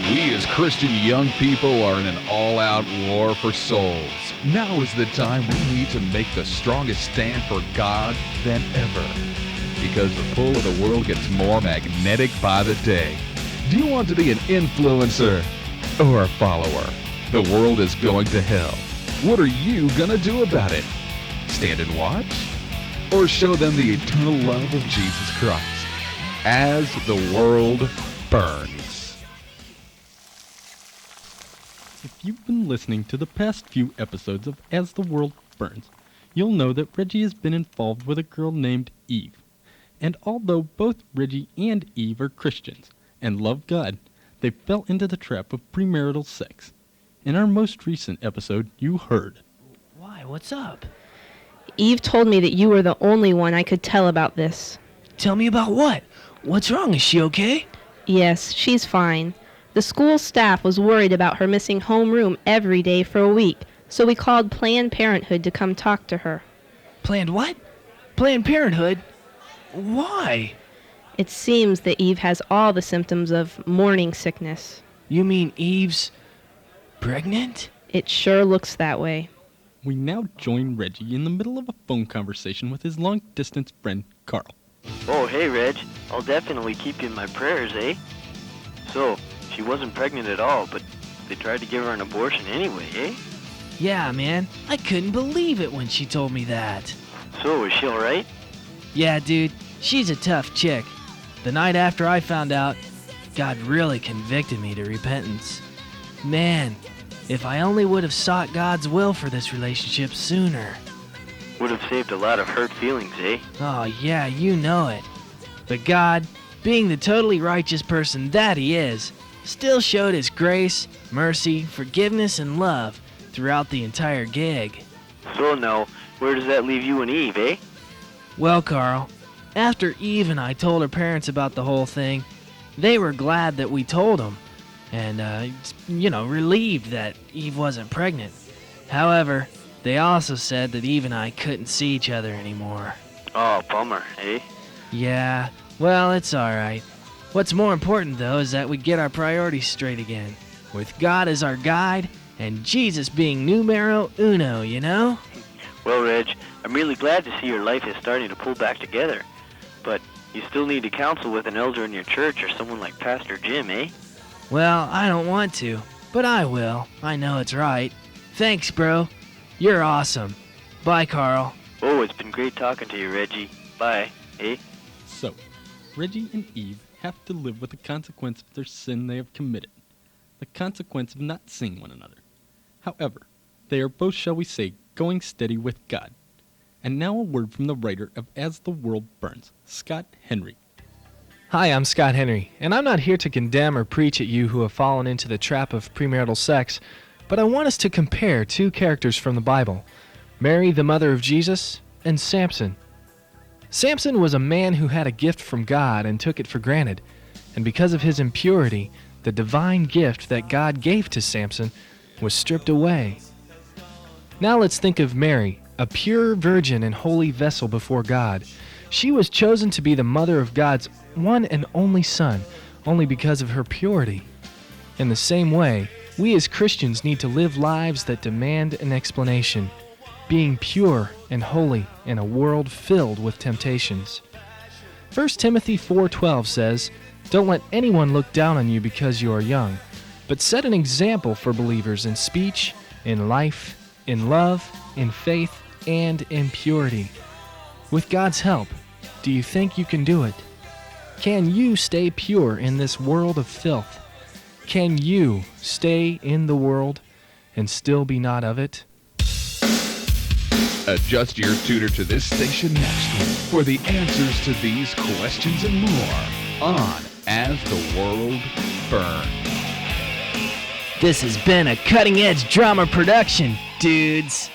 We as Christian young people are in an all-out war for souls. Now is the time we need to make the strongest stand for God than ever. Because the pull of the world gets more magnetic by the day. Do you want to be an influencer or a follower? The world is going to hell. What are you going to do about it? Stand and watch? Or show them the eternal love of Jesus Christ as the world burns? If you've been listening to the past few episodes of As the World Burns, you'll know that Reggie has been involved with a girl named Eve. And although both Reggie and Eve are Christians and love God, they fell into the trap of premarital sex. In our most recent episode, you heard. Why? What's up? Eve told me that you were the only one I could tell about this. Tell me about what? What's wrong? Is she okay? Yes, she's fine. The school staff was worried about her missing homeroom every day for a week, so we called Planned Parenthood to come talk to her. Planned what? Planned Parenthood? Why? It seems that Eve has all the symptoms of morning sickness. You mean Eve's pregnant? It sure looks that way. We now join Reggie in the middle of a phone conversation with his long-distance friend, Carl. Oh, hey, Reg. I'll definitely keep you in my prayers, eh? So, she wasn't pregnant at all, but they tried to give her an abortion anyway, eh? Yeah, man. I couldn't believe it when she told me that. So, is she alright? Yeah, dude. She's a tough chick. The night after I found out, God really convicted me to repentance. Man, if I only would have sought God's will for this relationship sooner. Would have saved a lot of hurt feelings, eh? Oh, yeah, you know it. But God, being the totally righteous person that He is, still showed His grace, mercy, forgiveness, and love throughout the entire gig. So now, where does that leave you and Eve, eh? Well, Carl, after Eve and I told her parents about the whole thing, they were glad that we told them, and, relieved that Eve wasn't pregnant. However, they also said that Eve and I couldn't see each other anymore. Oh, bummer, eh? Yeah, well, it's alright. What's more important, though, is that we get our priorities straight again, with God as our guide, and Jesus being numero uno, you know? Well, Reg, I'm really glad to see your life is starting to pull back together. But you still need to counsel with an elder in your church or someone like Pastor Jim, eh? Well, I don't want to, but I will. I know it's right. Thanks, bro. You're awesome. Bye, Carl. Oh, it's been great talking to you, Reggie. Bye, eh? So, Reggie and Eve have to live with the consequence of their sin they have committed. The consequence of not seeing one another. However, they are both, shall we say, going steady with God. And now a word from the writer of As the World Burns, Scott Henry. Hi, I'm Scott Henry, and I'm not here to condemn or preach at you who have fallen into the trap of premarital sex, but I want us to compare two characters from the Bible, Mary, the mother of Jesus, and Samson. Samson was a man who had a gift from God and took it for granted, and because of his impurity, the divine gift that God gave to Samson was stripped away. Now let's think of Mary, a pure virgin and holy vessel before God. She was chosen to be the mother of God's one and only Son, only because of her purity. In the same way, we as Christians need to live lives that demand an explanation, being pure and holy in a world filled with temptations. 1 Timothy 4:12 says, "Don't let anyone look down on you because you are young, but set an example for believers in speech, in life, in love, in faith, and in purity." With God's help, do you think you can do it? Can you stay pure in this world of filth? Can you stay in the world and still be not of it? Adjust your tutor to this station next week for the answers to these questions and more on As the World Burns. This has been a cutting-edge drama production, dudes.